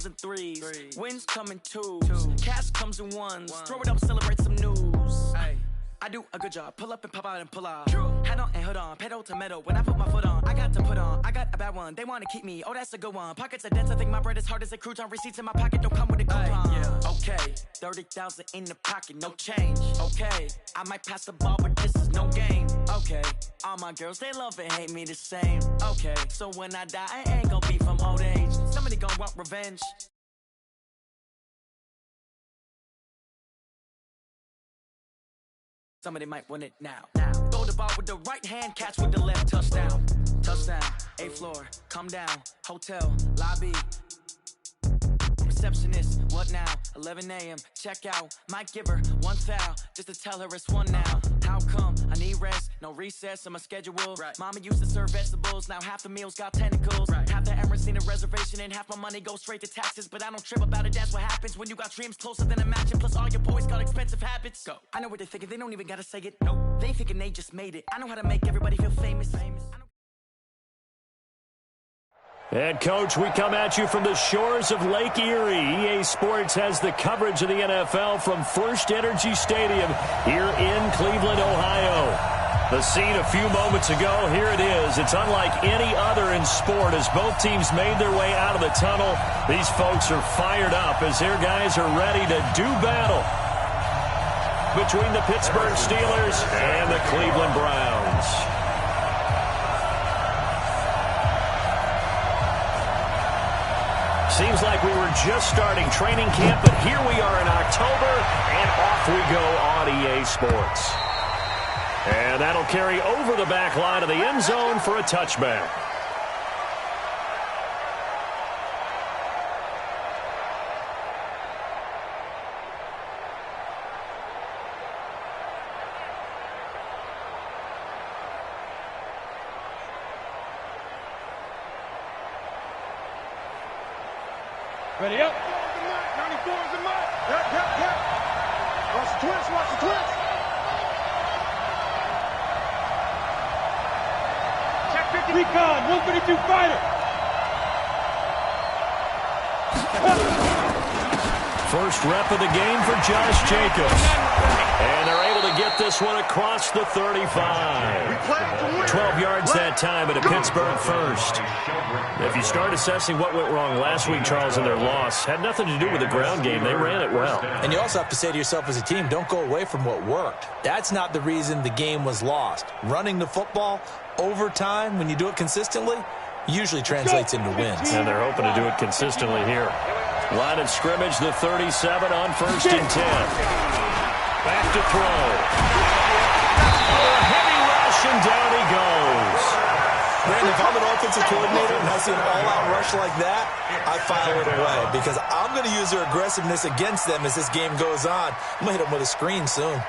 comes in threes. Wins come in twos. Cash comes in ones. Throw it up, celebrate some news. I do a good job. Pull up and pop out and pull off. Head on and hood on. Pedal to metal. When I put my foot on, I got to put on. I got a bad one. They want to keep me. Oh, that's a good one. Pockets are dense. I think my bread is hard as a crouton. Receipts in my pocket don't come with a coupon. Okay. 30,000 in the pocket. No change. Okay. I might pass the ball, but this is no game. Okay. All my girls, they love and hate me the same. Okay. So when I die, I ain't gonna be from old age. Somebody gonna want revenge. Somebody might win it now. Throw the ball with the right hand, catch with the left. Touchdown. Touchdown. 8th floor. Come down. Hotel. Lobby. Receptionist. What now? 11 a.m. Check out. Might give her one foul just to tell her it's one now. How come? I need rest. No recess in my schedule. Mama used to serve vegetables. Now half the meals got tentacles. Half the Emirates need a reservation and half my money goes straight to taxes. But I don't trip about it. That's what happens when you got dreams closer than a match. And plus all your boys got expensive habits. Go. I know what they're thinking. They don't even gotta say it. Nope. They thinking they just made it. I know how to make everybody feel famous. And, Coach, we come at you from the shores of Lake Erie. EA Sports has the coverage of the NFL from First Energy Stadium here in Cleveland, Ohio. The scene a few moments ago, here it is. It's unlike any other in sport as both teams made their way out of the tunnel. These folks are fired up as their guys are ready to do battle between the Pittsburgh Steelers and the Cleveland Browns. Seems like we were just starting training camp, but here we are in October, and off we go on EA Sports. And that'll carry over the back line of the end zone for a touchback. Ready up. 94 is the mark. Yep. Watch the twist. Check 50. Recon, 132 fighter. First rep of the game for Josh Jacobs. And they're able to get this one across the 35. 12 yards that time at a Pittsburgh first. If you start assessing what went wrong last week, Charles, in their loss, had nothing to do with the ground game. They ran it well. And you also have to say to yourself as a team, don't go away from what worked. That's not the reason the game was lost. Running the football over time, when you do it consistently, usually translates into wins. And they're hoping to do it consistently here. Line of scrimmage, the 37 on 1st and 10. Back to throw. Oh, a heavy rush, and down he goes. Brandon, if I'm an offensive coordinator and I see an all-out rush like that, I file it away because I'm going to use their aggressiveness against them as this game goes on. I'm going to hit them with a screen soon.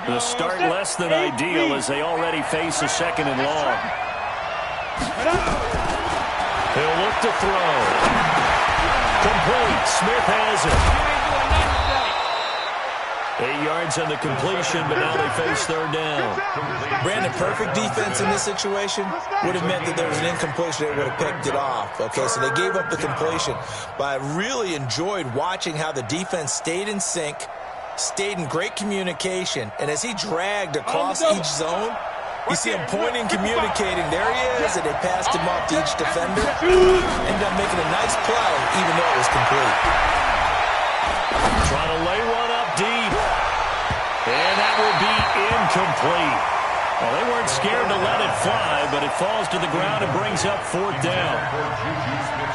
The start less than ideal as they already face a 2nd and long. He'll look to throw. Complete. Smith has it. 8 yards on the completion, but now they face 3rd down. Brandon, perfect defense in this situation would have meant that there was an incompletion. They would have picked it off. Okay, so they gave up the completion. But I really enjoyed watching how the defense stayed in sync, stayed in great communication, and as he dragged across each zone, you see him pointing, communicating. There he is, and they passed him off to each defender. Ended up making a nice play, even though it was complete. Trying to lay one up deep. And that will be incomplete. Well, they weren't scared to let it fly, but it falls to the ground and brings up 4th down.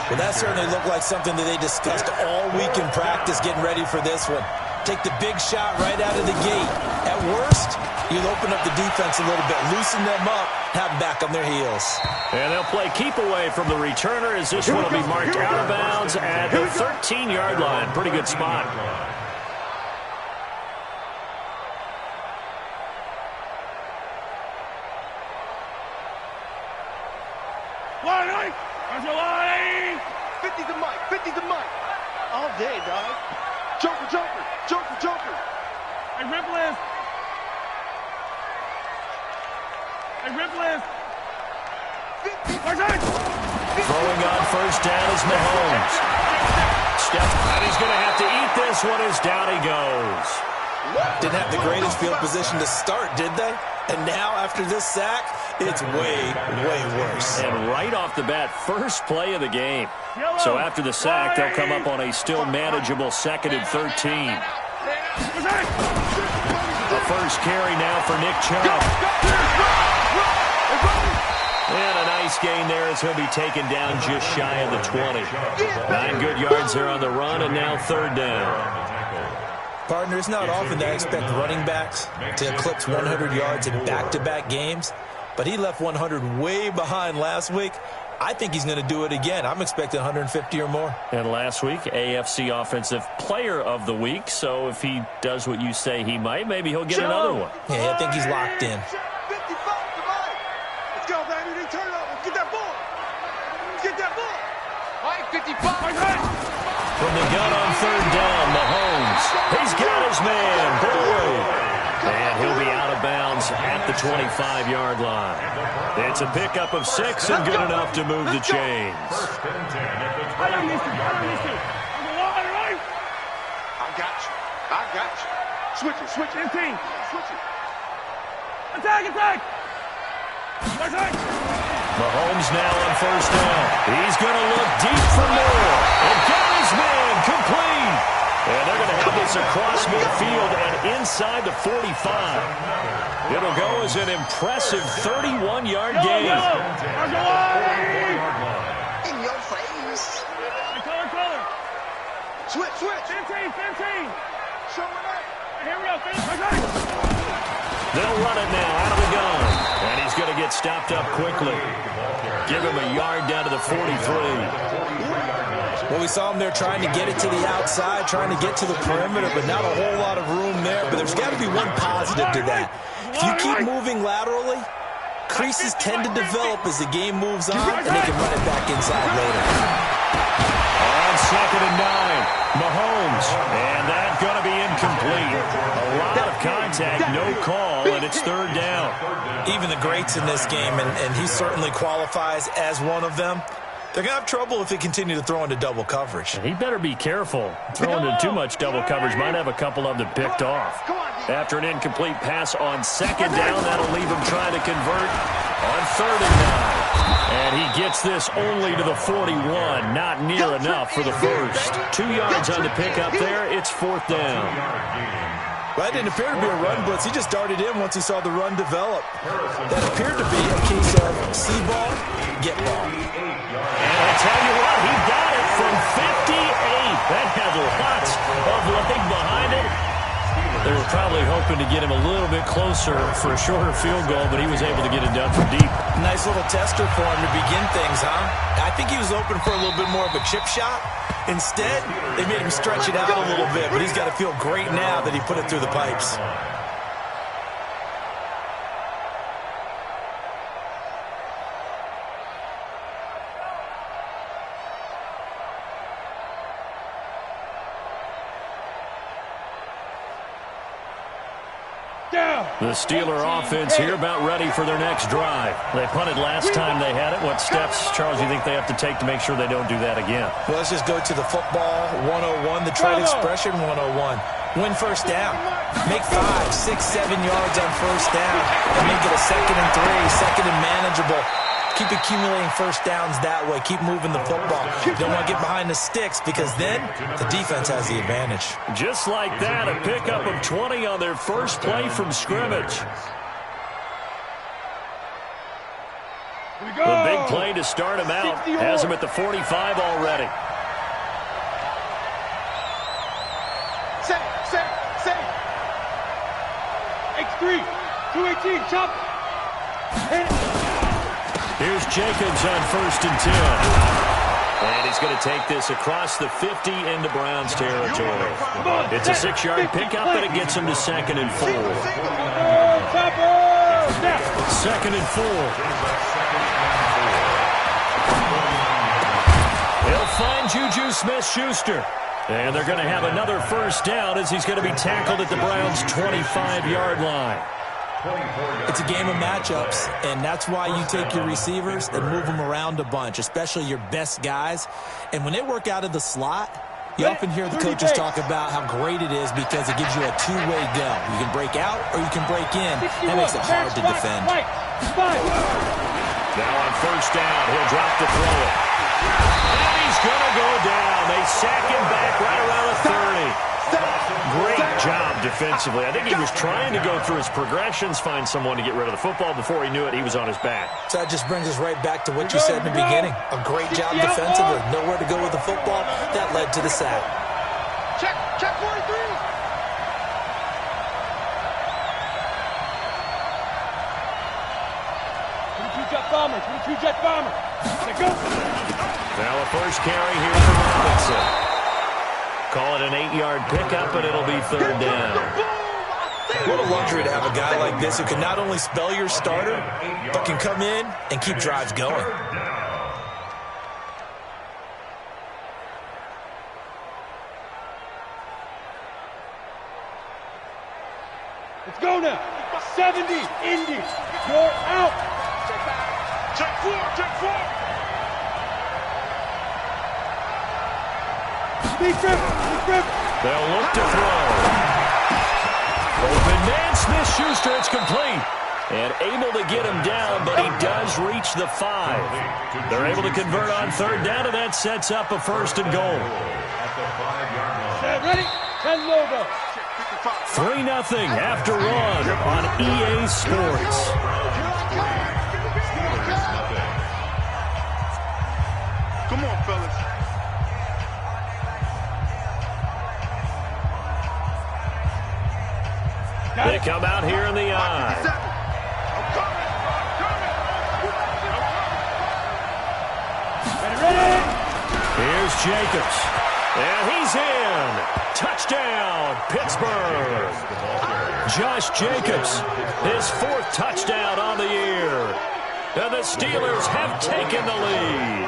Well, that certainly looked like something that they discussed all week in practice getting ready for this one. Take the big shot right out of the gate. At worst, you'll open up the defense a little bit, loosen them up, have them back on their heels. And they'll play keep away from the returner as this one will be marked out of bounds at the 13-yard line. Pretty good spot. Line, 50 to Mike, 50 to Mike. All day, dog. Joker. Hey, Rip list. Hey, rip list. Throwing on first down is Mahomes. And he's going to have to eat this one as down he goes. Didn't have the greatest field position to start, did they? And now, after this sack, it's way, way worse. And right off the bat, first play of the game. So after the sack, they'll come up on a still manageable 2nd and 13. A first carry now for Nick Chubb. And a nice gain there as he'll be taken down just shy of the 20. 9 good yards there on the run, and now 3rd down. Partner, it's not often that I expect running backs to eclipse 100 yards in back-to-back games, but he left 100 way behind last week. I think he's going to do it again. I'm expecting 150 or more. And last week, AFC Offensive Player of the Week, so if he does what you say he might, maybe he'll get another one. Yeah, I think he's locked in. Let's go, baby. Turn it over. Get that ball. Get that ball. Mike, 55. From the gun on 3rd down, Mahomes. He's got his man, Boyd. And he'll be out of bounds at the 25-yard line. It's a pickup of 6 and good enough to move the chains. I got you. Switch it. In team. Switch it. Attack. Mahomes now on 1st down. He's going to look deep for more. And got his man complete. And they're going to have this across midfield and inside the 45. It'll go as an impressive 31-yard gain. In your face. Color. Switch. 15. Show it up. Here we go. They'll run it now out of the gun. And he's going to get stopped up quickly. Give him a yard down to the 43. Well, we saw him there trying to get it to the outside, trying to get to the perimeter, but not a whole lot of room there. But there's got to be one positive to that. If you keep moving laterally, creases tend to develop as the game moves on, and they can run it back inside later. On 2nd and 9, Mahomes. And that's going to be incomplete. A lot of contact, no call, and it's 3rd down. Even the greats in this game, and he certainly qualifies as one of them, they're going to have trouble if they continue to throw into double coverage. He better be careful. Throwing into too much double coverage might have a couple of them picked off. After an incomplete pass on 2nd down, that'll leave him trying to convert on 3rd and 9. And he gets this only to the 41, not near enough for the first. 2 yards on the pickup there. It's 4th down. Well, that didn't appear to be a run blitz. He just darted in once he saw the run develop. That appeared to be a case of see ball, get ball. And I'll tell you what, he got it from 58. That had lots of leg behind it. They were probably hoping to get him a little bit closer for a shorter field goal, but he was able to get it done from deep. Nice little tester for him to begin things, huh? I think he was hoping for a little bit more of a chip shot. Instead, they made him stretch it out a little bit, but he's got to feel great now that he put it through the pipes. The Steeler offense here about ready for their next drive. They punted last time they had it. What steps, Charles, do you think they have to take to make sure they don't do that again? Well, let's just go to the football 101, the trade expression 101. Win first down. Make 5, 6, 7 yards on first down and make it a 2nd and 3, 2nd and manageable. Keep accumulating first downs that way. Keep moving the football. You don't want to get behind the sticks because then the defense has the advantage. Just like that, a pickup of 20 on their first play from scrimmage. The big play to start him out has him at the 45 already. Set. X3, 218, chop. Here's Jacobs on 1st and 10. And he's going to take this across the 50 into Browns territory. It's a 6-yard pickup, and it gets him to 2nd and 4. 2nd and 4. He'll find Juju Smith-Schuster. And they're going to have another first down as he's going to be tackled at the Browns' 25-yard line. It's a game of matchups, and that's why you take your receivers and move them around a bunch, especially your best guys. And when they work out of the slot, you often hear the coaches talk about how great it is because it gives you a two-way go. You can break out or you can break in. That makes it hard to defend. Now on first down, he'll drop to throw it. And he's going to go down. They sack him back right around the 30. Great job defensively. I think he was trying to go through his progressions, find someone to get rid of the football. Before he knew it, he was on his back. So that just brings us right back to what you said in the beginning. A great job defensively. Nowhere to go with the football. That led to the sack. Check 43. Jet bomber. Let's go. Now a first carry here for Robinson. Call it an 8-yard pickup, but it'll be third down. What a luxury to have a guy like this who can not only spell your starter, but can come in and keep drives going. Let's go now. 70, Indy. You're out. Check four. Speed grip. They'll look to throw. Open man, Smith-Schuster, it's complete. And able to get him down, but he does reach the 5. They're able to convert on third down, and that sets up a first and goal. Ready? 10 logo. 3-0 after run on EA Sports. Come on, fellas. They come out here in the eye. Ready? Here's Jacobs. And he's in. Touchdown, Pittsburgh. Josh Jacobs, his 4th touchdown on the year. And the Steelers have taken the lead.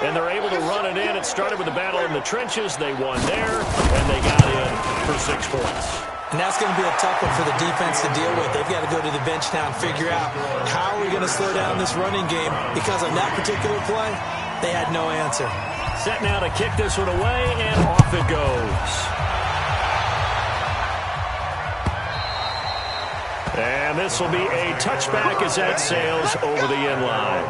And they're able to run it in. It started with a battle in the trenches. They won there, and they got in for 6 points. And that's going to be a tough one for the defense to deal with. They've got to go to the bench now and figure out how are we going to slow down this running game, because on that particular play, they had no answer. Set now to kick this one away, and off it goes. And this will be a touchback as that sails over the end line.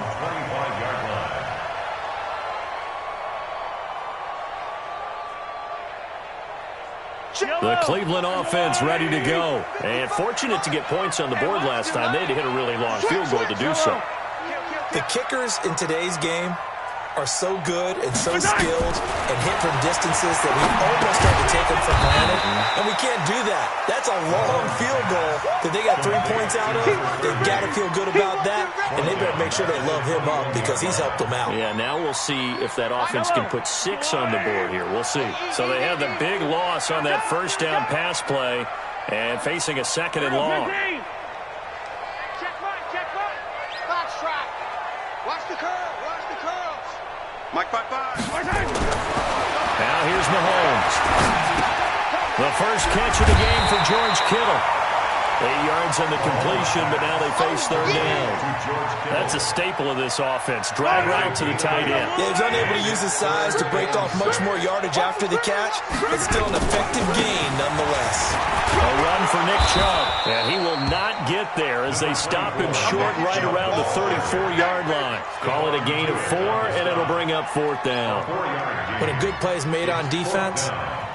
The Cleveland offense ready to go. And fortunate to get points on the board last time. They had to hit a really long field goal to do so. The kickers in today's game are so good and so skilled and hit from distances that we almost start to take them for granted. And we can't do that. That's a long field goal that they got 3 points out of. They've got to feel good about that, and they better make sure they love him up because he's helped them out. Yeah, now we'll see if that offense can put 6 on the board here. We'll see. So they have the big loss on that first down pass play and facing a 2nd and long. Check right. Box track. Watch the curve. Mike 5-5. Now here's Mahomes. The first catch of the game for George Kittle. 8 yards on the completion, but now they face third down. That's a staple of this offense. Drag right to the tight end. Yeah, he's unable to use his size to break off much more yardage after the catch, but still an effective gain nonetheless. A run for Nick Chubb, and he will not get there as they stop him short right around the 34-yard line. Call it a gain of 4, and it'll bring up 4th down. When a good play is made on defense,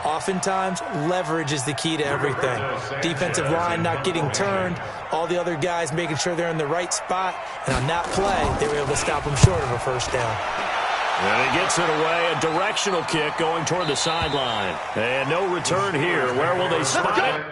oftentimes leverage is the key to everything. Defensive line not getting turned, all the other guys making sure they're in the right spot, and on that play, they were able to stop him short of a first down. And he gets it away, a directional kick going toward the sideline. And no return here. Where will they spot it?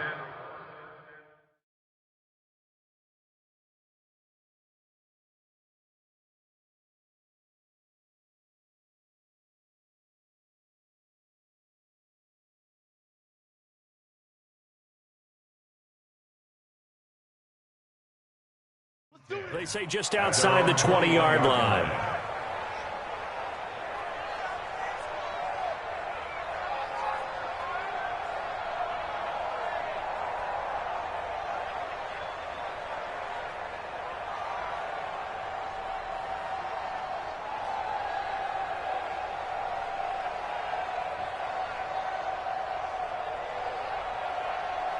They say just outside the 20-yard line.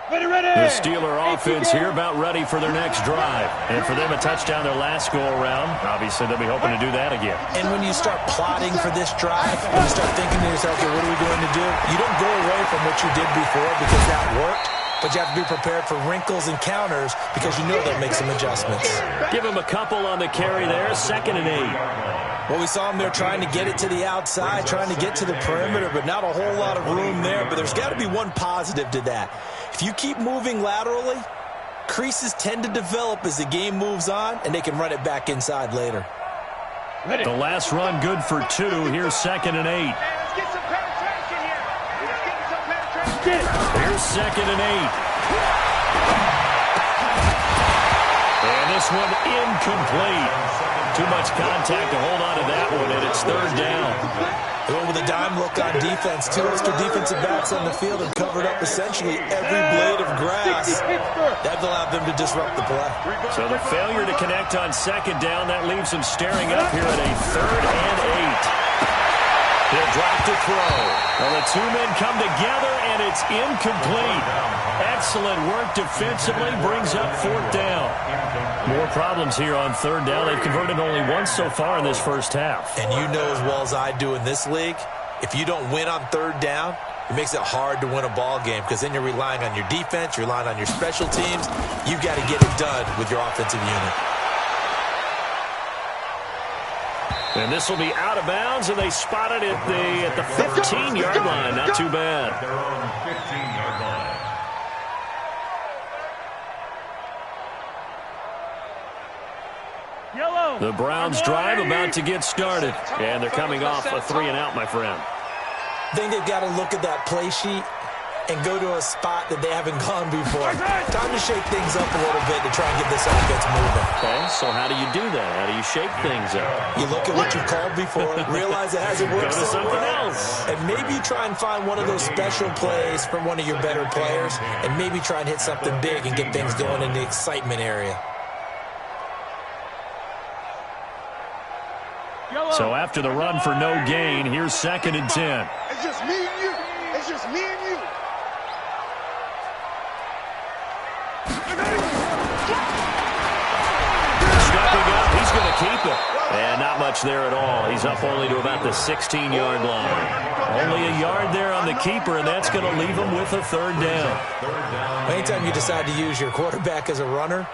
The Steeler offense here about ready for their next drive. And for them, a touchdown their last go-around. Obviously, they'll be hoping to do that again. And when you start plotting for this drive, when you start thinking to yourself, okay, what are we going to do? You don't go away from what you did before because that worked. But you have to be prepared for wrinkles and counters because you know they'll make some adjustments. Give them a couple on the carry there, 2nd and 8. Well, we saw them there trying to get it to the outside, trying to get to the perimeter, but not a whole lot of room there. But there's got to be one positive to that. If you keep moving laterally, creases tend to develop as the game moves on, and they can run it back inside later. The last run good for 2. Here's 2nd and 8. Let's get some penetration here. Let's get some penetration. Here's 2nd and 8. And this one incomplete. Too much contact to hold on to that one, and it's 3rd down. They went with a dime look on defense. 2 extra defensive backs on the field and covered up essentially every blade of grass. That allowed them to disrupt the play. So the failure to connect on 2nd down, that leaves them staring up here at a 3rd and 8. He'll drop to throw. Well, the 2 men come together, and it's incomplete. Excellent work defensively, brings up 4th down. More problems here on 3rd down. They've converted only once so far in this first half. And you know as well as I do in this league, if you don't win on 3rd down, it makes it hard to win a ball game because then you're relying on your defense, you're relying on your special teams. You've got to get it done with your offensive unit. And this will be out of bounds, and they spot it at the 15-yard line. Not too bad. Their own 15-yard line. The Browns drive about to get started, and they're coming off a 3-and-out, my friend. I think they've got to look at that play sheet and go to a spot that they haven't gone before. Time to shake things up a little bit to try and get this offense moving. Okay, so how do you do that? How do you shake things up? You look at what you called before, realize it hasn't worked Go to so something well, else. and maybe try and find one of those special plays from one of your better players, and maybe try and hit something big and get things going in the excitement area. So after the run for no gain, here's 2nd and 10. It's just me and you. It's just me and you. Stepping up, he's going to keep it. And not much there at all. He's up only to about the 16-yard line. Only a yard there on the keeper, and that's going to leave him with a 3rd down. Anytime you decide to use your quarterback as a runner,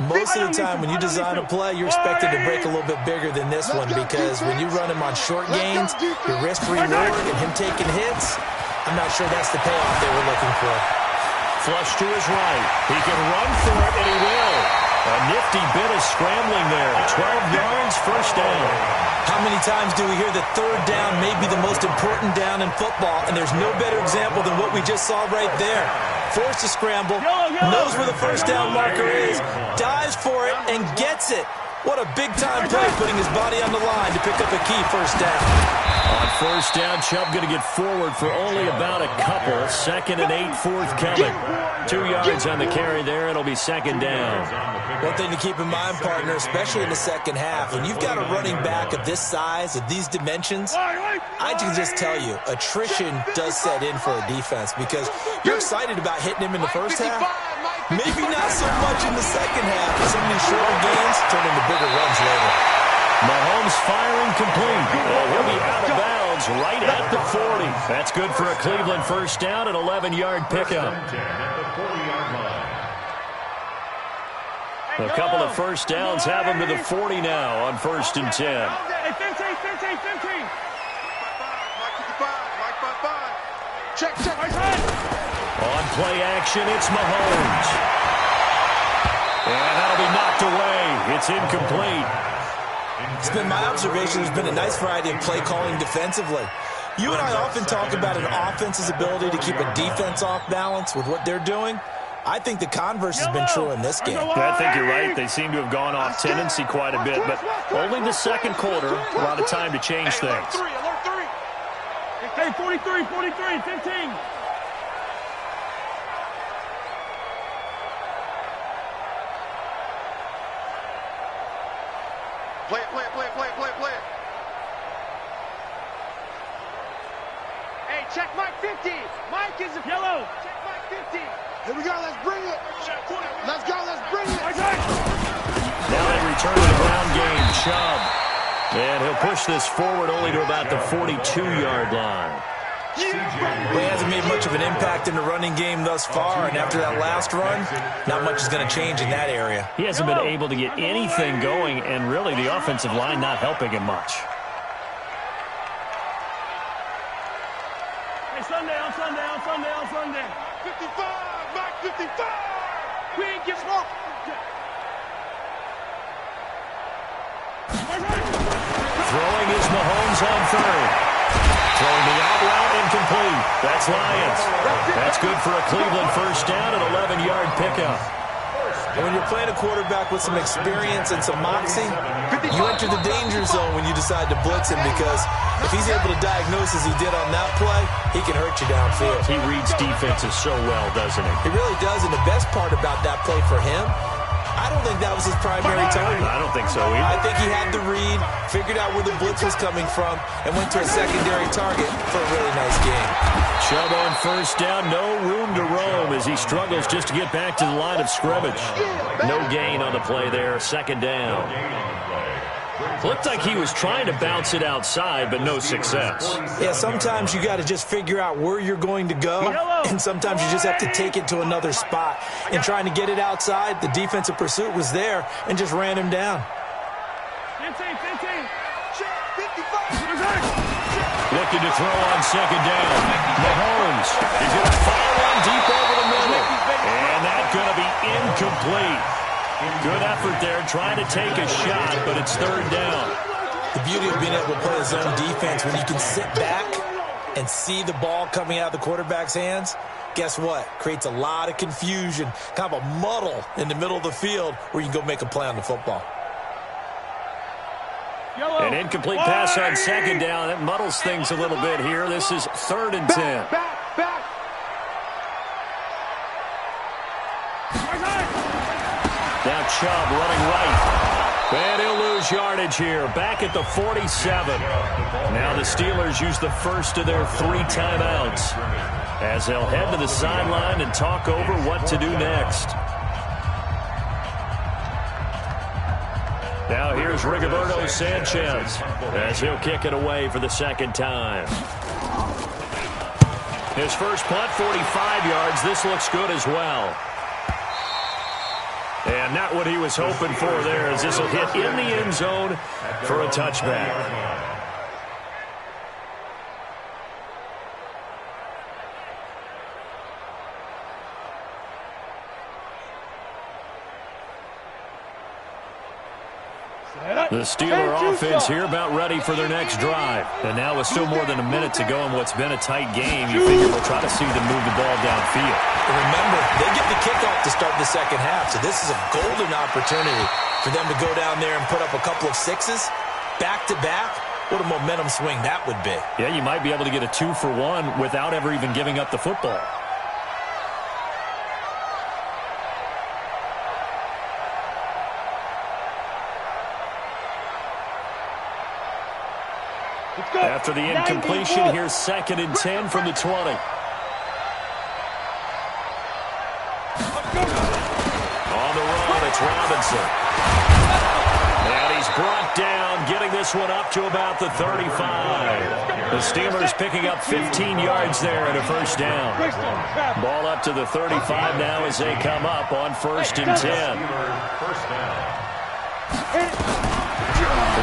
most of the time when you design a play, you're expected to break a little bit bigger than this one because when you run him on short gains, your risk-reward and him taking hits, I'm not sure that's the payoff they were looking for. Flush to his right. He can run for it, and he will. A nifty bit of scrambling there. 12 yards, 1st down. How many times do we hear that 3rd down may be the most important down in football, and there's no better example than what we just saw right there. Forced to scramble, knows where the 1st down marker is, dives for it, and gets it. What a big-time play, putting his body on the line to pick up a key 1st down. On 1st down, Chubb going to get forward for only about a couple. 2nd and 8 forthcoming. 2 yards on the carry there. It'll be 2nd down. One thing to keep in mind, partner, especially in the second half, when you've got a running back of this size, of these dimensions, I can just tell you, attrition does set in for a defense because you're excited about hitting him in the first half. Maybe not so much in the second half, but some of these shorter gains turn into bigger runs later. Mahomes firing complete. And he'll be out of bounds right at the 40. That's good for a Cleveland 1st down, an 11-yard pickup. A couple of 1st downs have him to the 40 now on 1st and 10. Hey, 15. Check. On play action, it's Mahomes. And that'll be knocked away. It's incomplete. It's been my observation there's been a nice variety of play calling defensively. You and I often talk about an offense's ability to keep a defense off balance with what they're doing. I think the converse has been true in this game. I think you're right. They seem to have gone off tendency quite a bit, but only the second quarter, a lot of time to change things. Alert 3. Hey, 43, 15. Play it. Hey, check Mike 50. Mike is a yellow. Check Mike 50. Here we go. Let's bring it. Let's go. Let's bring it. Now they return to the ground game. Chubb. And he'll push this forward only to about the 42-yard line. Well, he hasn't made much of an impact in the running game thus far, and after that last run, not much is going to change in that area. He hasn't been able to get anything going, and really the offensive line not helping him much. Hey, sundown. 55, Mike, 55. We ain't get smoke. Throwing is Mahomes on third. Throwing the out route incomplete. That's Lions. That's good for a Cleveland first down, an 11-yard pickup. And when you're playing a quarterback with some experience and some moxie, you enter the danger zone when you decide to blitz him, because if he's able to diagnose as he did on that play, he can hurt you downfield. He reads defenses so well, doesn't he? He really does, and the best part about that play for him, I don't think that was his primary target. I don't think so either. I think he had the read, figured out where the blitz was coming from, and went to a secondary target for a really nice game. Chubb on first down, no room to roam as he struggles just to get back to the line of scrimmage. No gain on the play there, second down. Looked like he was trying to bounce it outside, but no success. Yeah, sometimes you got to just figure out where you're going to go, and sometimes you just have to take it to another spot. And trying to get it outside, the defensive pursuit was there and just ran him down. 15. Looking to throw on second down. Mahomes is going to fire one deep over the middle. And that's going to be incomplete. Good effort there, trying to take a shot, but it's third down. The beauty of being able to play a zone defense, when you can sit back and see the ball coming out of the quarterback's hands, guess what? Creates a lot of confusion, kind of a muddle in the middle of the field where you can go make a play on the football. An incomplete pass on second down. That muddles things a little bit here. This is 3rd and 10. Back. Now Chubb running right. And he'll lose yardage here. Back at the 47. Now the Steelers use the first of their 3 timeouts as they'll head to the sideline and talk over what to do next. Now here's Rigoberto Sanchez as he'll kick it away for the second time. His first punt, 45 yards. This looks good as well. And not what he was hoping for there, as this will hit in the end zone for a touchback. The Steeler offense here about ready for their next drive. And now with still more than a minute to go in what's been a tight game, you figure we'll try to see them move the ball downfield. And remember, they get the kickoff to start the second half, so this is a golden opportunity for them to go down there and put up a couple of sixes back-to-back. What a momentum swing that would be. Yeah, you might be able to get a 2-for-1 without ever even giving up the football. After the incompletion, here's 2nd and 10 from the 20. On the run, it's Robinson. And he's brought down, getting this one up to about the 35. The Steelers picking up 15 yards there and a first down. Ball up to the 35 now as they come up on 1st and 10.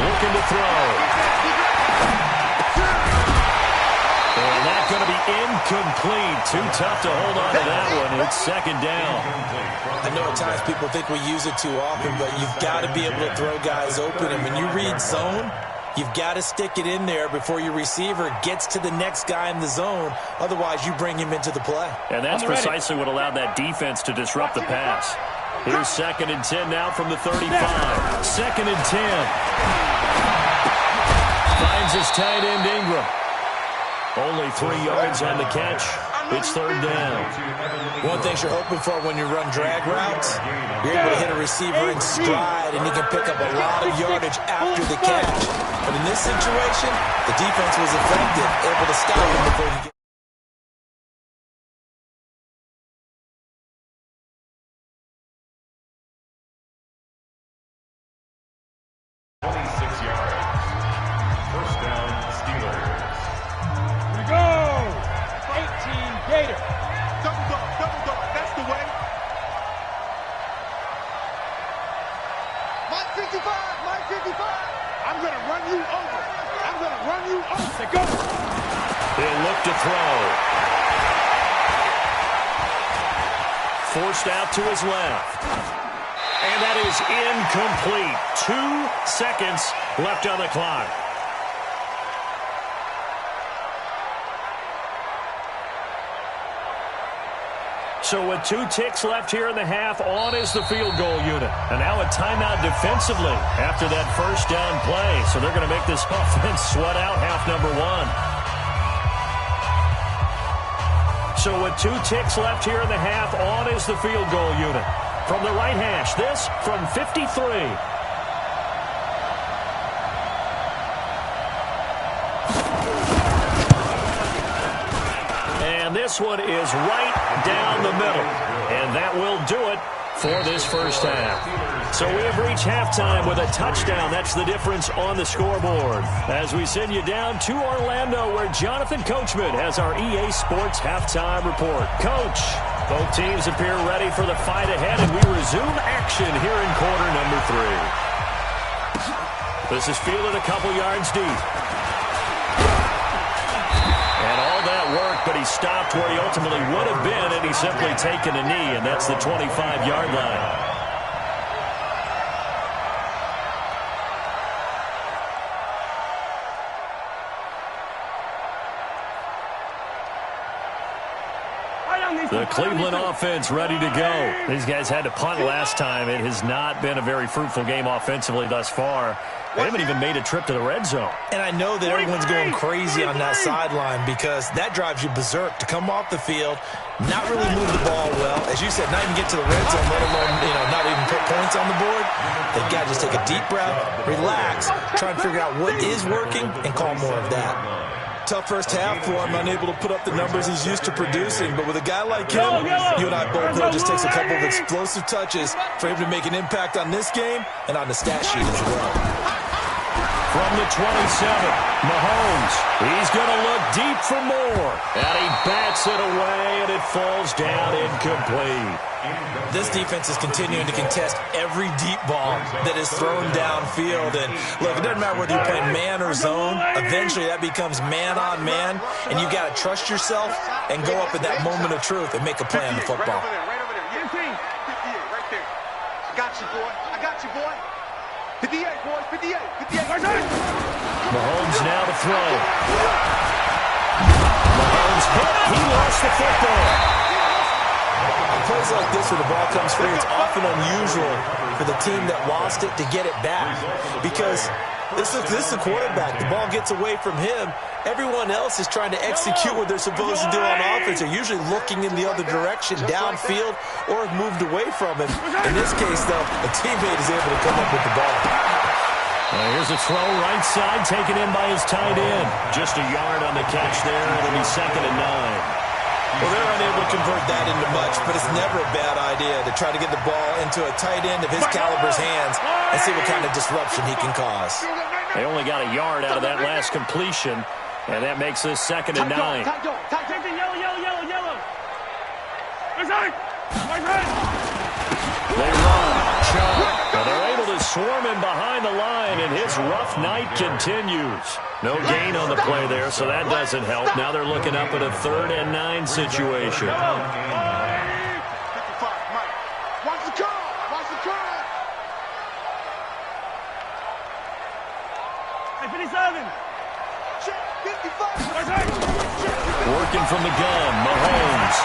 Looking to throw. And that's going to be incomplete. Too tough to hold on to that one. It's 2nd down. I know at times people think we use it too often, but you've got to be able to throw guys open. And when you read zone, you've got to stick it in there before your receiver gets to the next guy in the zone. Otherwise, you bring him into the play. And that's precisely what allowed that defense to disrupt the pass. Here's 2nd and 10 now from the 35. 2nd and 10. Finds his tight end Ingram. Only 3 yards on the catch. It's 3rd down. One thing you're hoping for when you run drag routes, you're able to hit a receiver in stride, and he can pick up a lot of yardage after the catch. But in this situation, the defense was effective, able to stop him before he Mike 55, Mike 55. I'm going to run you over. I'm going to run you over. Say go. He'll look to throw. Forced out to his left. And that is incomplete. 2 seconds left on the clock. So with 2 ticks left here in the half, on is the field goal unit. And now a timeout defensively after that first down play. So they're going to make this offense sweat out half number 1. So with 2 ticks left here in the half, on is the field goal unit. From the right hash, this from 53. And this one is right down the middle. And that will do it for this first half. So we have reached halftime with a touchdown. That's the difference on the scoreboard. As we send you down to Orlando, where Jonathan Coachman has our EA Sports halftime report. Coach, both teams appear ready for the fight ahead, and we resume action here in quarter number 3. This is fielded a couple yards deep. And all that work, but he stopped where he ultimately would have been, and he's simply taken a knee, and that's the 25-yard line. The Cleveland offense ready to go. These guys had to punt last time. It has not been a very fruitful game offensively thus far. They haven't even made a trip to the red zone. And I know that everyone's going crazy on that sideline because that drives you berserk to come off the field, not really move the ball well. As you said, not even get to the red zone, let alone, not even put points on the board. They've got to just take a deep breath, relax, try and figure out what is working, and call more of that. Tough first half for him, unable to put up the numbers he's used to producing. But with a guy like him, you and I both know it just takes a couple of explosive touches for him to make an impact on this game and on the stat sheet as well. From the 27, Mahomes, he's going to look deep for more. And he bats it away, and it falls down incomplete. This defense is continuing to contest every deep ball that is thrown downfield. And look, it doesn't matter whether you're playing man or zone. Eventually, that becomes man on man, and you've got to trust yourself and go up at that moment of truth and make a play on the football. Right over there. 58, right there. I got you, boy. I got you, boy. 58, boys. 58. 58. Mahomes now to throw. Mahomes hit. He lost the football. Plays like this where the ball comes free, it's often unusual for the team that lost it to get it back because this is the quarterback. The ball gets away from him. Everyone else is trying to execute what they're supposed to do on offense. They're usually looking in the other direction, downfield, or have moved away from him. In this case, though, a teammate is able to come up with the ball. Here's a throw right side taken in by his tight end. Just a yard on the catch there. It'll be 2nd and 9. Well, they're unable to convert that into much, but it's never a bad idea to try to get the ball into a tight end of his caliber's hands and see what kind of disruption he can cause. They only got a yard out of that last completion, and that makes this 2nd and 9. Yellow. They run, jump, but they're able to swarm him behind the line, and his rough night continues. No gain on the play there, so that doesn't help. Now they're looking up at a 3rd and 9 situation. 55, Mike. Watch the curve. Watch the curve. Hey, 57. Check. 55. Working from the gun, Mahomes.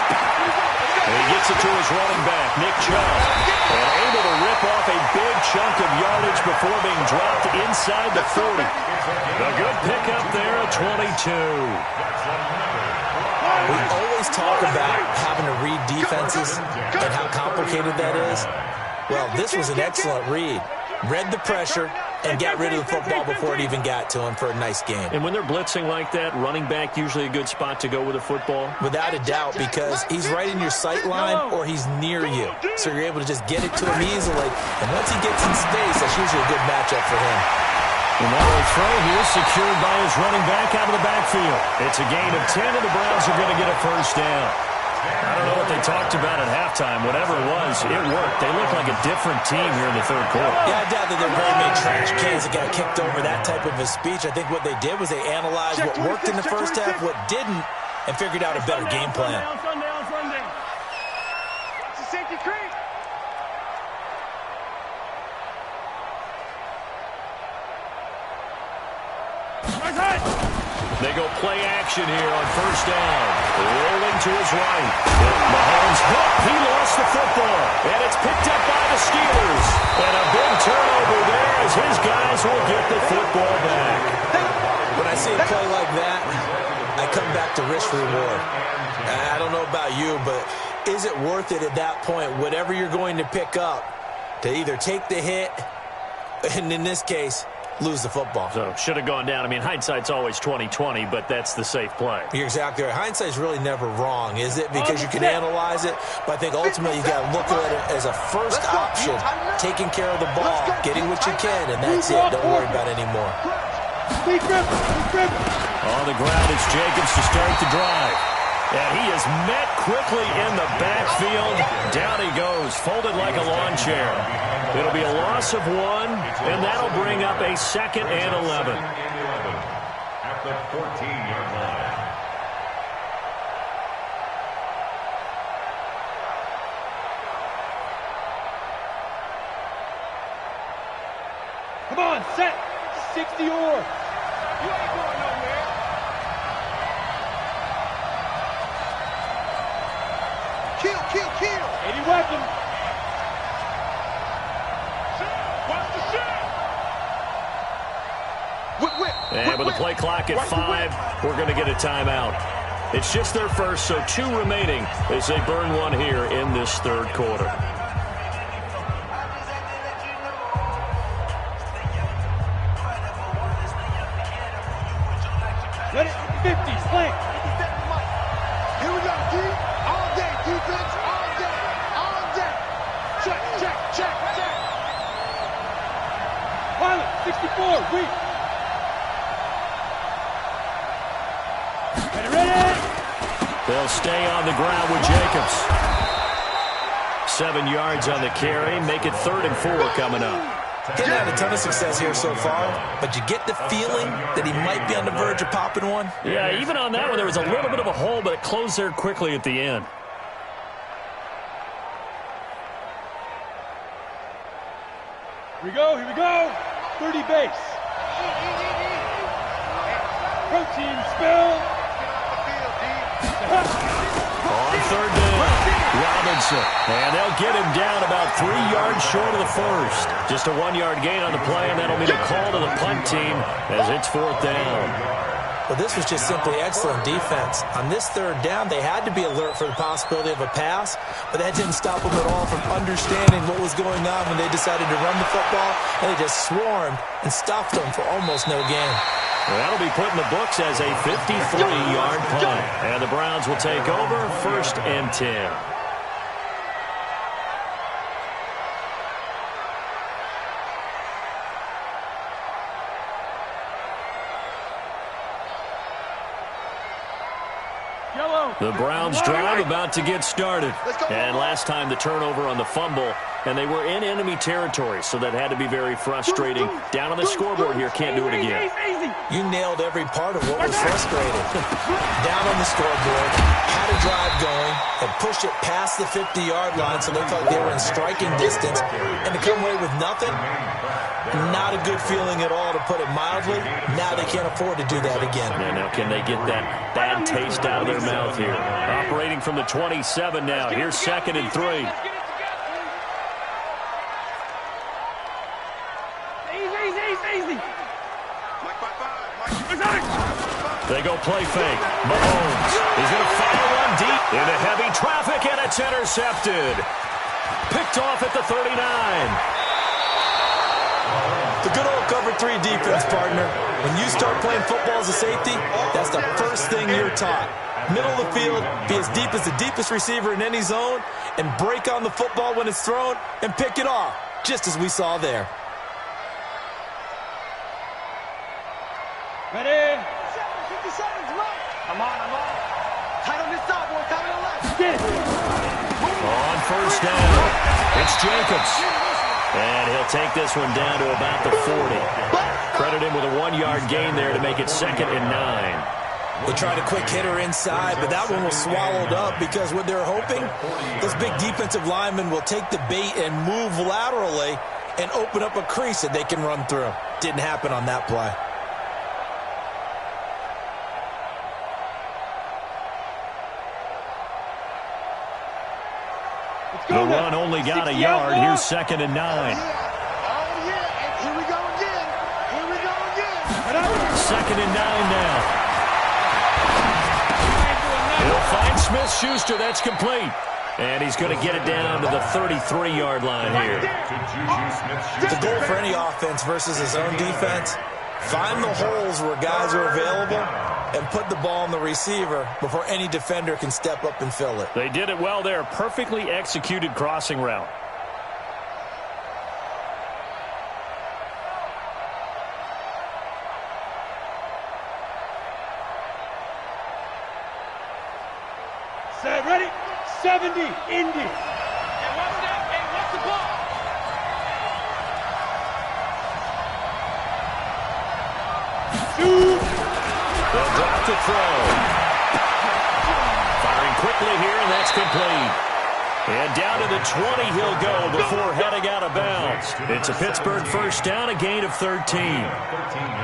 And he gets it to his running back, Nick Chubb. And able to rip off a big chunk of yardage before being dropped inside the 40. A good pickup there at 22. We always talk about having to read defenses and how complicated that is. Well, this was an excellent read. Read the pressure and got rid of the football before it even got to him for a nice game. And when they're blitzing like that, running back usually a good spot to go with a football? Without a doubt, because he's right in your sight line or he's near you. So you're able to just get it to him easily. And once he gets in space, that's usually a good matchup for him. And that will throw here secured by his running back out of the backfield. It's a gain of 10, and the Browns are going to get a first down. I don't know what they talked about at halftime. Whatever it was, it worked. They looked like a different team here in the third quarter. Yeah, I doubt that there were very many trash cans that got kicked over that type of a speech. I think what they did was they analyzed what worked in the first half, what didn't, and figured out a better game plan. Sunday. Watch the safety creep. They go play action here on first down. Rolling to his right. Mahomes hit. He lost the football. And it's picked up by the Steelers. And a big turnover there as his guys will get the football back. When I see a play like that, I come back to risk reward. I don't know about you, but is it worth it at that point, whatever you're going to pick up, to either take the hit, and in this case, lose the football? So, should have gone down. I mean, hindsight's always 20/20, but that's the safe play. You're exactly right. Hindsight's really never wrong, is it? Because you can analyze it, but I think ultimately you got to look at it as a first option, taking care of the ball, getting what you can, and that's it. Don't worry about it anymore. On the ground, it's Jacobs to start the drive. And he is met quickly in the backfield. Down he goes, folded like a lawn chair. It'll be a loss of 1, and that'll bring up a 2nd and 11. At the 14-yard line. Come on, set. 60 or. You ain't going nowhere. Kill. 80 weapon. Watch the shot. And with the play clock at 5, we're going to get a timeout. It's just their first, so 2 remaining as they burn 1 here in this third quarter. Let it 50, slant. Here we go, D. All day, defense, all day. Check. Pilot, 64, weak. Ready. They'll stay on the ground with Jacobs. 7 yards on the carry. Make it 3rd and 4 coming up. He's had a ton of success here so far, but you get the feeling that he might be on the verge of popping one. Yeah, even on that one, there was a little bit of a hole, but it closed there quickly at the end. Here we go. 30 base. Protein spill. On 3rd down, Robinson. And they'll get him down about 3 yards short of the first. Just a 1-yard gain on the play, and that'll mean a call to the punt team as it's 4th down. Well, this was just simply excellent defense. On this 3rd down, they had to be alert for the possibility of a pass, but that didn't stop them at all from understanding what was going on when they decided to run the football, and they just swarmed and stuffed them for almost no gain. Well, that'll be put in the books as a 53-yard punt. And the Browns will take over 1st and 10. The Browns drive about to get started. And last time the turnover on the fumble, and they were in enemy territory, so that had to be very frustrating. Down on the scoreboard here, can't do it again. You nailed every part of what was frustrating. Down on the scoreboard, had a drive going, and pushed it past the 50-yard line so they felt they were in striking distance, and to come away with nothing, not a good feeling at all, to put it mildly. Now they can't afford to do that again. Yeah, now can they get that bad taste out of their mouth here? Operating from the 27 now. Here's 2nd and 3. Easy. They go play fake. Mahomes is going to fire one deep into heavy traffic, and it's intercepted. Picked off at the 39. The good old cover 3 defense, partner. When you start playing football as a safety, that's the first thing you're taught. Middle of the field, be as deep as the deepest receiver in any zone, and break on the football when it's thrown and pick it off, just as we saw there. Ready. 50 seconds left. I'm on. Tight on this side, boy. Tight on the left. Get it. first down. It's Jacobs. And he'll take this one down to about the 40. Credit him with a 1-yard gain there to make it 2nd and 9. They tried a quick hitter inside, but that one was swallowed up because what they're hoping, this big defensive lineman will take the bait and move laterally and open up a crease that they can run through. Didn't happen on that play. The run only got a yard. Here's 2nd and 9. Oh, yeah. Here we go again. Here we go again. 2nd and 9 now. He'll find Smith-Schuster. That's complete. And he's going to get it down to the 33-yard line here. The goal for any offense versus his own defense, find the holes where guys are available and put the ball on the receiver before any defender can step up and fill it. They did it well there. Perfectly executed crossing route. Set, ready? 70, Indy. Hey, what's the ball? Shoot. They'll drop to throw. Firing quickly here, and that's complete. And down to the 20 he'll go before heading out of bounds. It's a Pittsburgh first down, a gain of 13.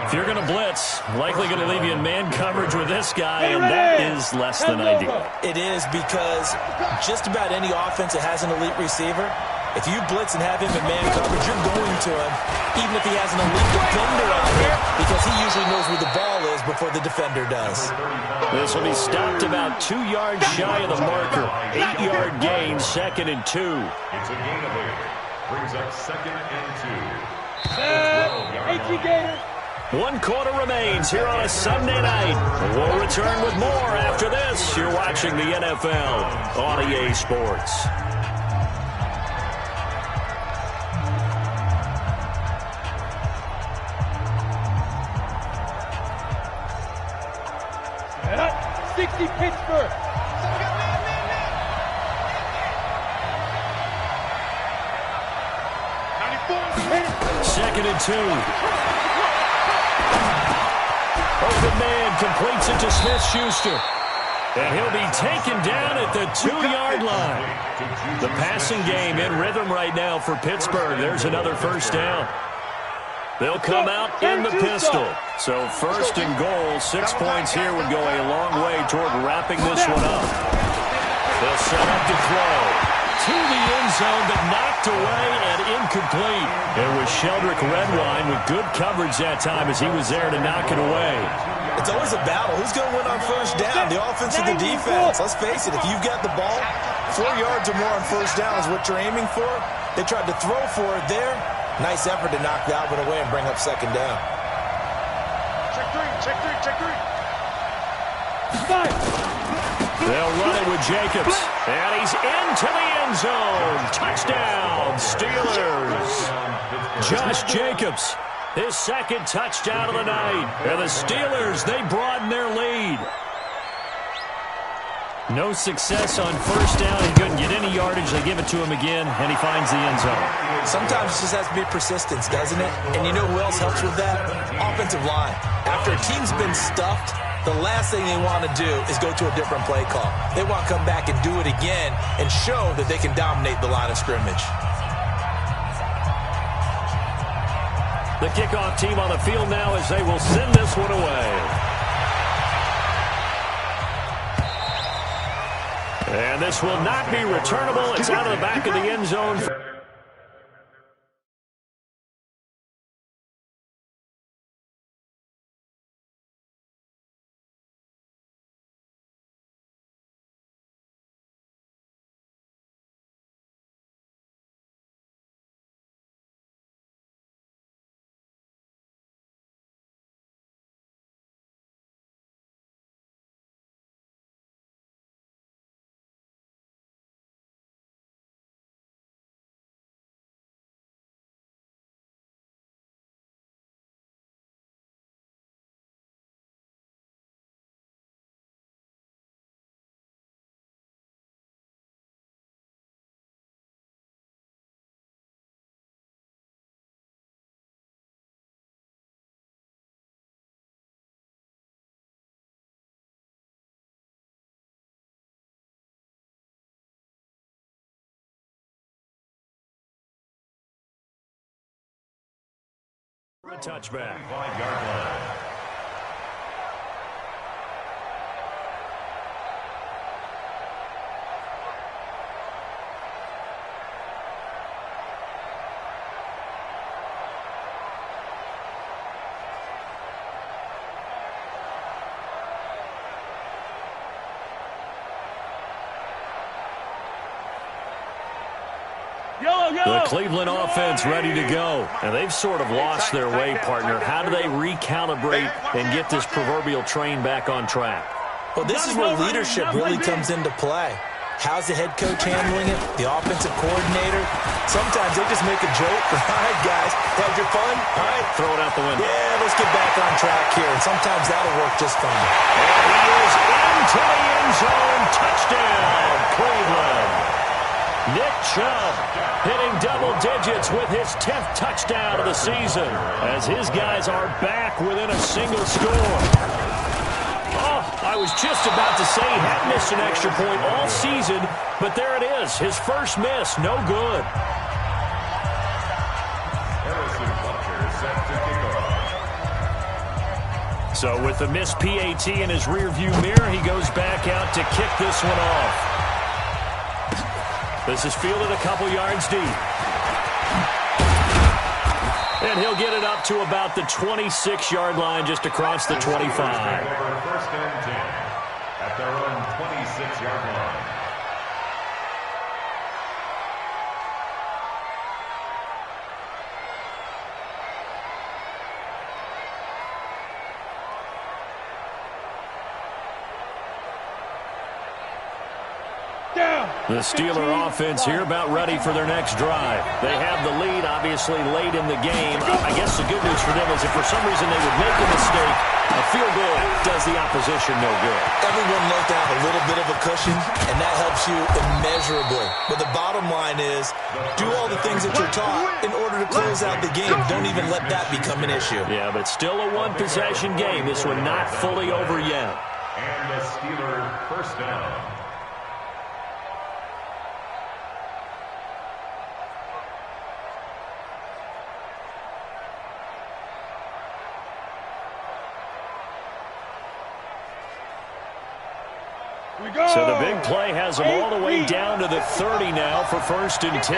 If you're going to blitz, likely going to leave you in man coverage with this guy, and that is less than ideal. It is because just about any offense that has an elite receiver, if you blitz and have him in man coverage, you're going to him, even if he has an elite defender out there, because he usually knows where the ball is before the defender does. This will be stopped about 2 yards shy of the marker. 8-yard gain, 2nd and 2. It's a gain of 8. Brings up 2nd and 2. 18 Gators. 1 quarter remains here on a Sunday night. We'll return with more after this. You're watching the NFL on EA Sports. Set up. 60 Pittsburgh. 2nd and 2. Open man completes it to Smith-Schuster. And he'll be taken down at the 2-yard line. The passing game in rhythm right now for Pittsburgh. There's another first down. They'll come out in the pistol. So 1st and goal, 6 points here would go a long way toward wrapping this one up. They'll set up to throw. To the end zone, but knocked away and incomplete. It was Sheldrick Redwine with good coverage that time as he was there to knock it away. It's always a battle. Who's going to win on first down? The offense or the defense? Let's face it, if you've got the ball, 4 yards or more on first down is what you're aiming for. They tried to throw for it there. Nice effort to knock Dalvin away and bring up 2nd down. Check three. They'll run it with Jacobs. And he's into the end zone. Touchdown, Steelers. Josh Jacobs, his 2nd touchdown of the night. And the Steelers, they broaden their lead. No success on first down. He couldn't get any yardage. They give it to him again, and he finds the end zone. Sometimes it just has to be persistence, doesn't it? And you know who else helps with that? Offensive line. After a team's been stuffed, the last thing they want to do is go to a different play call. They want to come back and do it again and show that they can dominate the line of scrimmage. The kickoff team on the field now as they will send this one away. And this will not be returnable. It's out of the back of the end zone. A touchback. 5-yard line. The Cleveland offense ready to go. And they've sort of lost their way, partner. How do they recalibrate and get this proverbial train back on track? Well, this is where leadership really comes into play. How's the head coach handling it? The offensive coordinator? Sometimes they just make a joke. All right, guys, had your fun? All right. Throw it out the window. Yeah, let's get back on track here. And sometimes that'll work just fine. And he is into the end zone. Touchdown, Cleveland. Nick Chubb hitting double digits with his 10th touchdown of the season as his guys are back within a single score. Oh, I was just about to say he hadn't missed an extra point all season, but there it is, his first miss, no good. So with the missed PAT in his rearview mirror, he goes back out to kick this one off. This is fielded a couple yards deep. And he'll get it up to about the 26-yard line just across the 25. First and 10 at their own 26-yard line. The Steeler offense here about ready for their next drive. They have the lead, obviously, late in the game. I guess the good news for them is if for some reason they would make a mistake, a field goal does the opposition no good. Everyone loves to have a little bit of a cushion, and that helps you immeasurably. But the bottom line is, do all the things that you're taught in order to close out the game. Don't even let that become an issue. Yeah, but still a one-possession game. This one not fully over yet. And the Steeler first down. So the big play has them all the way down to the 30 now for first and 10.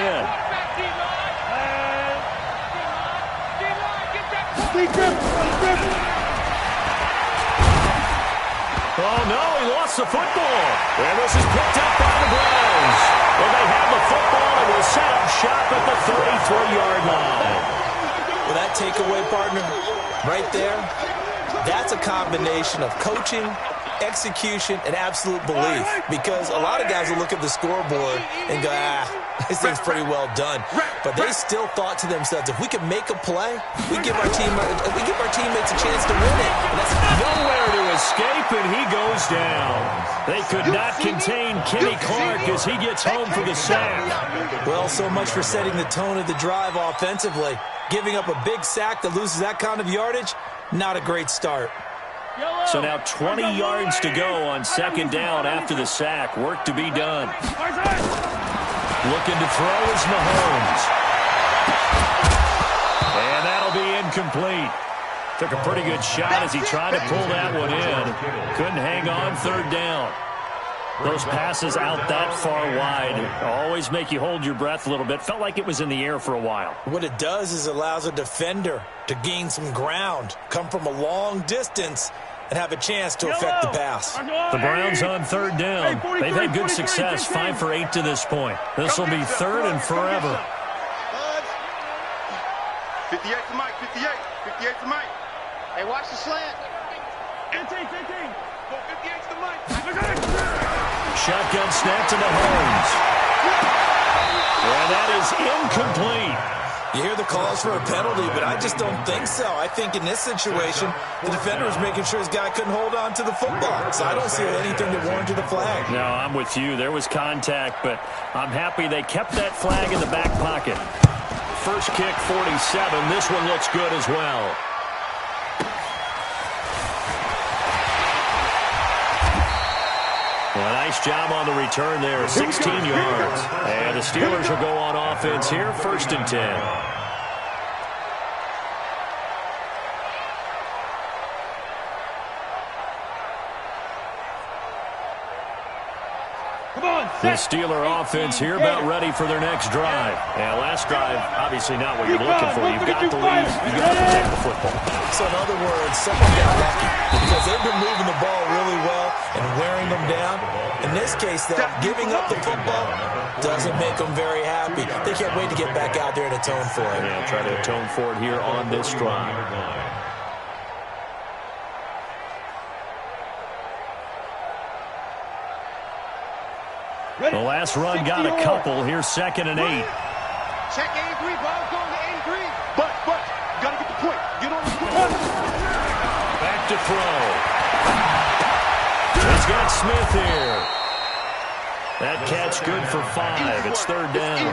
Oh, no, he lost the football. And this is picked up by the Browns. Well, they have the football and will set up shop at the 33-yard line. Well, that takeaway, partner, right there, that's a combination of coaching, execution, and absolute belief, because a lot of guys will look at the scoreboard and go, this thing's pretty well done. But they still thought to themselves, if we can make a play, we give our teammates a chance to win it. And that's nowhere to escape, and he goes down. They could not contain Kenny Clark as he gets home for the sack. Well, so much for setting the tone of the drive offensively. Giving up a big sack that loses that kind of yardage, not a great start. So now 20 yards to go on second down after the sack. Work to be done. Looking to throw is Mahomes. And that'll be incomplete. Took a pretty good shot as he tried to pull that one in. Couldn't hang on third down. Those passes out that far wide always make you hold your breath a little bit. Felt like it was in the air for a while. What it does is it allows a defender to gain some ground, come from a long distance, and have a chance to affect the pass. The Browns on third down. They've had good success, 5 for 8 to this point. This will be third and forever. 58 to Mike, 58. 58 to Mike. Hey, watch the slant. 18. Go 58 to Mike. Shotgun snap to Mahomes. And that is incomplete. You hear the calls for a penalty, but I just don't think so. I think in this situation, the defender was making sure his guy couldn't hold on to the football. So I don't see anything that warranted the flag. No, I'm with you. There was contact, but I'm happy they kept that flag in the back pocket. First kick, 47. This one looks good as well. Well, nice job on the return there, 16 yards. And the Steelers will go on offense here, first and 10. The Steeler offense here about ready for their next drive. Yeah, last drive, obviously not what you're looking for. You've got the lead. You've got to protect the football. So in other words, someone got lucky because they've been moving the ball really well and wearing them down. In this case, though, giving up the football doesn't make them very happy. They can't wait to get back out there and atone for it. Yeah, try to atone for it here on this drive. The last run got a couple. Here's 2nd and 8. Check A3, ball's going to A3. But, gotta get the point. Get on the point. Back to throw. He's got Smith here. That catch good for 5. It's 3rd down.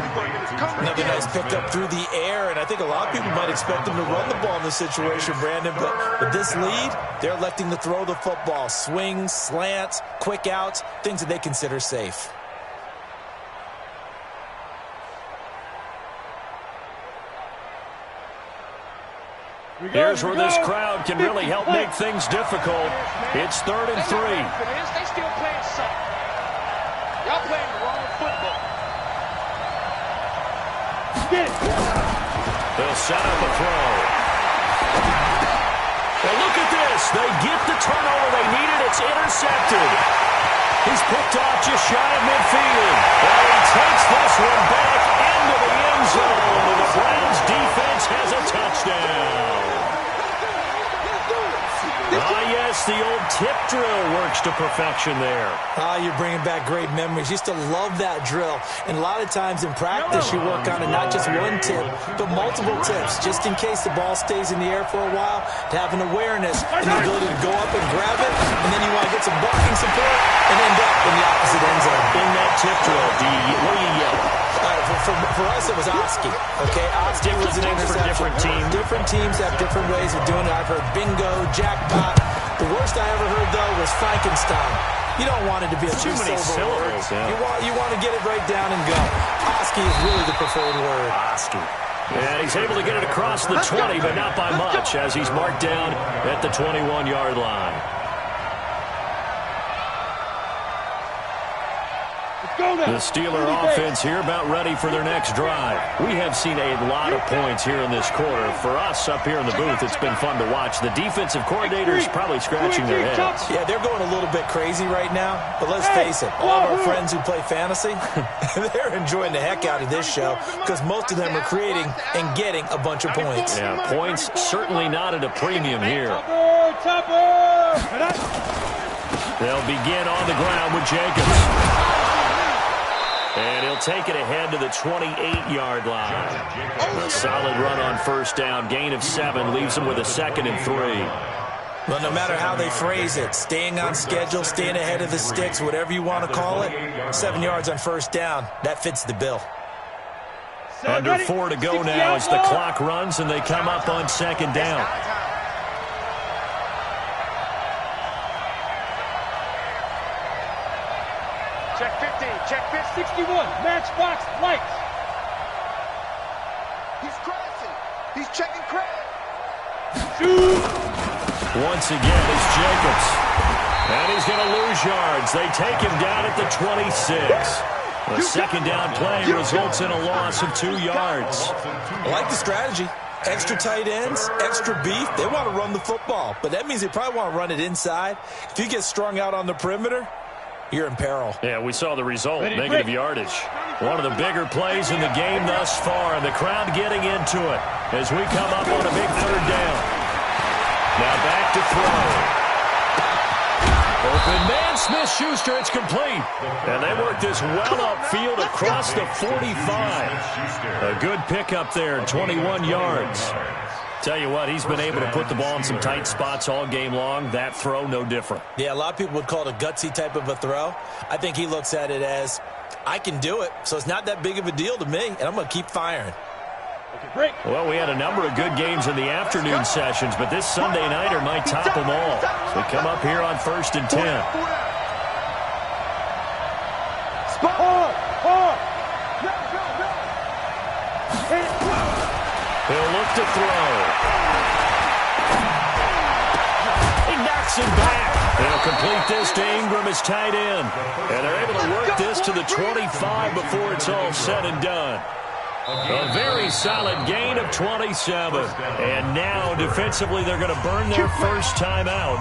Another nice pickup through the air, and I think a lot of people might expect them to run the ball in this situation, Brandon, but with this lead, they're electing to throw the football. Swings, slants, quick outs, things that they consider safe. Here's where this crowd can really help make things difficult. It's 3rd and 3. They still playing soft. Y'all playing the wrong football. They'll set up a throw. Well, look at this. They get the turnover they needed. It's intercepted. He's picked off just shy of midfield. And he takes this one back into the end zone. The Browns defense has a touchdown. Ah, yes, the old tip drill works to perfection there. Ah, you're bringing back great memories. Used to love that drill. And a lot of times in practice, you work on it, not just one tip, but multiple tips, just in case the ball stays in the air for a while, to have an awareness and the ability to go up and grab it, and then you want to get some blocking support and end up in the opposite end zone. In that tip drill, what do you yell? For us, it was Oski. Okay, Oski was an interception. Different teams. Different teams have different ways of doing it. I've heard bingo, jackpot. The worst I ever heard, though, was Frankenstein. You don't want it to be a too many syllables. Yeah. You want to get it right down and go. Oski is really the preferred word. Oski. And he's able to get it across the 20, but not by much, as he's marked down at the 21-yard line. The Steeler offense here about ready for their next drive. We have seen a lot of points here in this quarter. For us up here in the booth, it's been fun to watch. The defensive coordinators probably scratching their heads. Yeah, they're going a little bit crazy right now. But let's face it, all of our friends who play fantasy, they're enjoying the heck out of this show because most of them are creating and getting a bunch of points. Yeah, points certainly not at a premium here. They'll begin on the ground with Jacobs. And he'll take it ahead to the 28-yard line. A solid run on 1st down. Gain of 7 leaves him with a 2nd and 3. Well, no matter how they phrase it, staying on schedule, staying ahead of the sticks, whatever you want to call it, 7 yards on 1st down, that fits the bill. Under 4 to go now as the clock runs and they come up on 2nd down. Check 15, check 61, matchbox lights. He's crashing. He's checking crash. Shoot. Once again, it's Jacobs. And he's going to lose yards. They take him down at the 26. A 2nd down play results in a loss of 2 yards. I like the strategy. Extra tight ends, extra beef. They want to run the football, but that means they probably want to run it inside. If you get strung out on the perimeter, you're in peril. Yeah, we saw the result, negative yardage. One of the bigger plays in the game thus far, and the crowd getting into it as we come up on a big 3rd down. Now back to throw. Open man, Smith-Schuster, it's complete. And they work this well upfield across the 45. A good pickup there, 21 yards. Tell you what, he's been able to put the ball in some tight spots all game long. That throw, no different. Yeah, a lot of people would call it a gutsy type of a throw. I think he looks at it as, I can do it, so it's not that big of a deal to me, and I'm going to keep firing. Well, we had a number of good games in the afternoon sessions, but this Sunday nighter might top them all. So we come up here on 1st and 10. He'll look to throw. He Jackson back. They'll complete this to Ingram as tight end. And they're able to work this to the 25 before it's all said and done. A very solid gain of 27. And now, defensively, they're going to burn their first time out.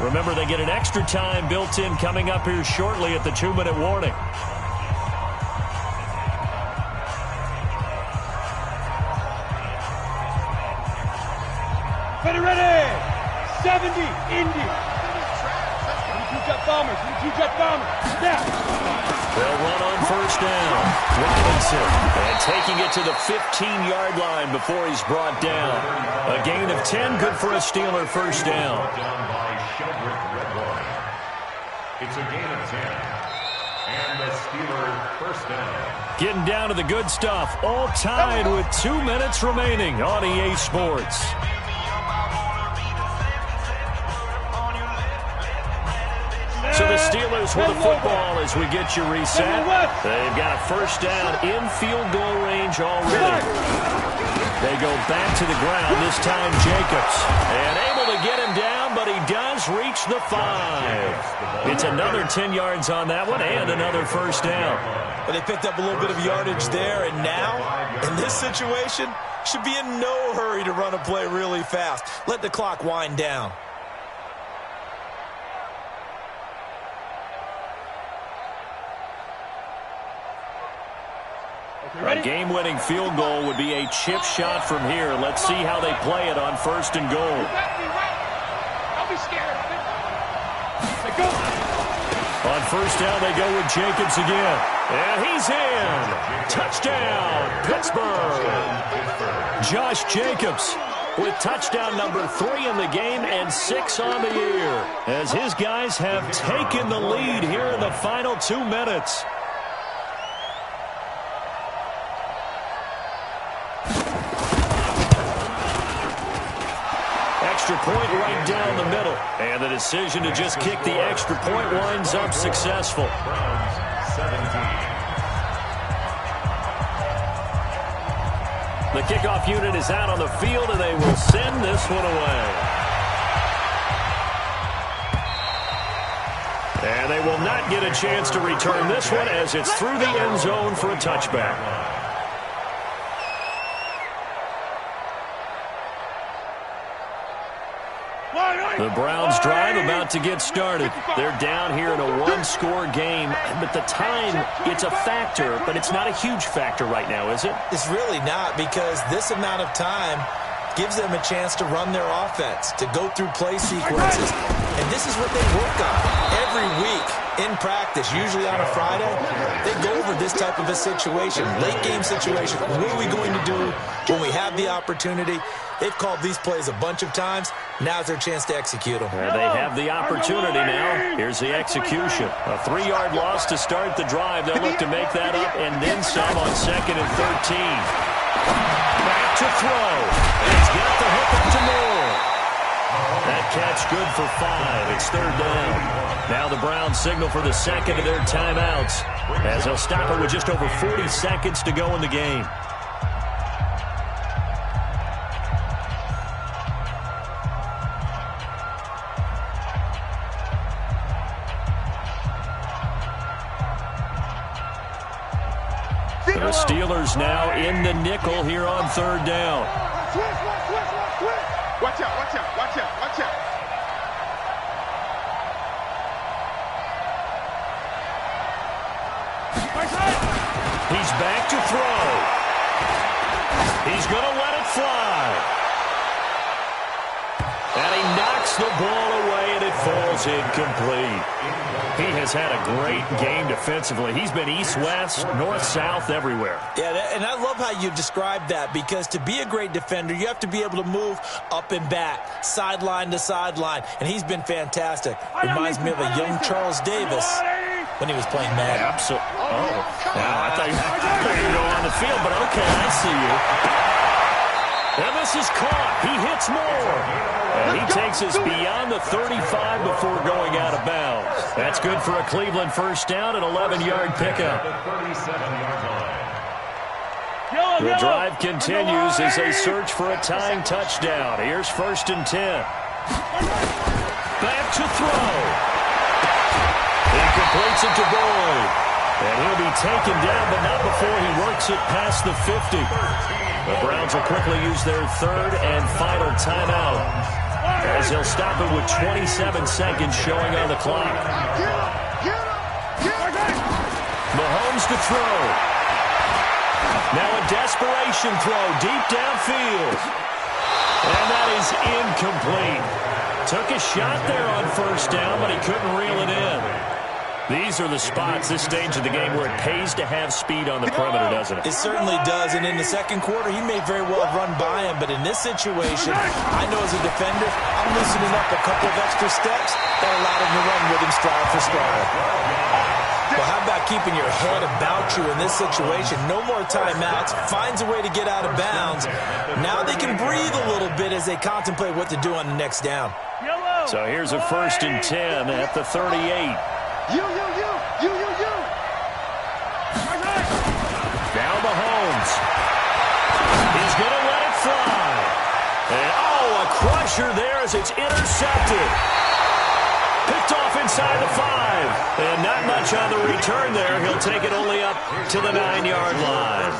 Remember, they get an extra time built in coming up here shortly at the 2-minute warning. Ready! 70, Indy. 22-jet bombers, 22-jet bombers. Snap. They'll run on first down. Robinson, and taking it to the 15-yard line before he's brought down. A gain of 10, good for a Steeler first down. It's a gain of 10. And the Steeler first down. Getting down to the good stuff. All tied with 2 minutes remaining on EA Sports. So the Steelers with the football as we get you reset. They've got a first down in field goal range already. They go back to the ground, this time Jacobs. And able to get him down, but he does reach the 5. It's another 10 yards on that one and another first down. But they picked up a little bit of yardage there, and now, in this situation, should be in no hurry to run a play really fast. Let the clock wind down. A game-winning field goal would be a chip shot from here. Let's see how they play it on first and goal. Don't be scared of it. Go. On first down, they go with Jacobs again. And he's in. Touchdown, Pittsburgh. Josh Jacobs with touchdown number 3 in the game and 6 on the year, as his guys have taken the lead here in the final 2 minutes. Extra point right down the middle. And the decision to just kick the extra point winds up successful. The kickoff unit is out on the field, and they will send this one away. And they will not get a chance to return this one as it's through the end zone for a touchback. The Browns drive about to get started. They're down here in a one-score game, but the time, it's a factor, but it's not a huge factor right now, is it? It's really not, because this amount of time gives them a chance to run their offense, to go through play sequences. And this is what they work on every week in practice, usually on a Friday. They go over this type of a situation, late-game situation. What are we going to do when we have the opportunity? They've called these plays a bunch of times. Now's their chance to execute them. And they have the opportunity now. Here's the execution. A 3-yard loss to start the drive. They'll look to make that up and then some on 2nd and 13. Back to throw. He's got the hook up to Moore. That catch good for 5. It's 3rd down. Now the Browns signal for the second of their timeouts, as they'll stop it with just over 40 seconds to go in the game. The Steelers now in the nickel here on 3rd down. Watch out, watch out, watch out, watch out. He's back to throw. He's going to let it fly. And he knocks the ball away, and it falls incomplete. He has had a great game defensively. He's been east-west, north-south, everywhere. Yeah, and I love how you described that, because to be a great defender, you have to be able to move up and back, sideline to sideline, and he's been fantastic. Reminds me of a young Charles Davis when he was playing Madden. Absolutely. Oh, I thought you were going to go on the field, but okay, I see you. And this is caught. He hits Moore. And he takes us beyond the 35 before going out of bounds. That's good for a Cleveland first down, an 11-yard pickup. The drive continues as they search for a tying touchdown. Here's 1st and 10. Back to throw. He completes it to Boyd. And he'll be taken down, but not before he works it past the 50. The Browns will quickly use their third and final timeout, as they'll stop it with 27 seconds showing on the clock. Mahomes to throw. Now a desperation throw deep downfield. And that is incomplete. Took a shot there on first down, but he couldn't reel it in. These are the spots, this stage of the game, where it pays to have speed on the perimeter, doesn't it? It certainly does, and in the second quarter, he may very well have run by him, but in this situation, I know as a defender, I'm loosening up a couple of extra steps that allowed him to run with him stride for stride. Well, how about keeping your head about you in this situation? No more timeouts, finds a way to get out of bounds. Now they can breathe a little bit as they contemplate what to do on the next down. So here's a 1st and 10 at the 38. You. Now Mahomes. He's going to let it fly. And, a crusher there as it's intercepted. Picked off inside the 5. And not much on the return there. He'll take it only up to the 9-yard line.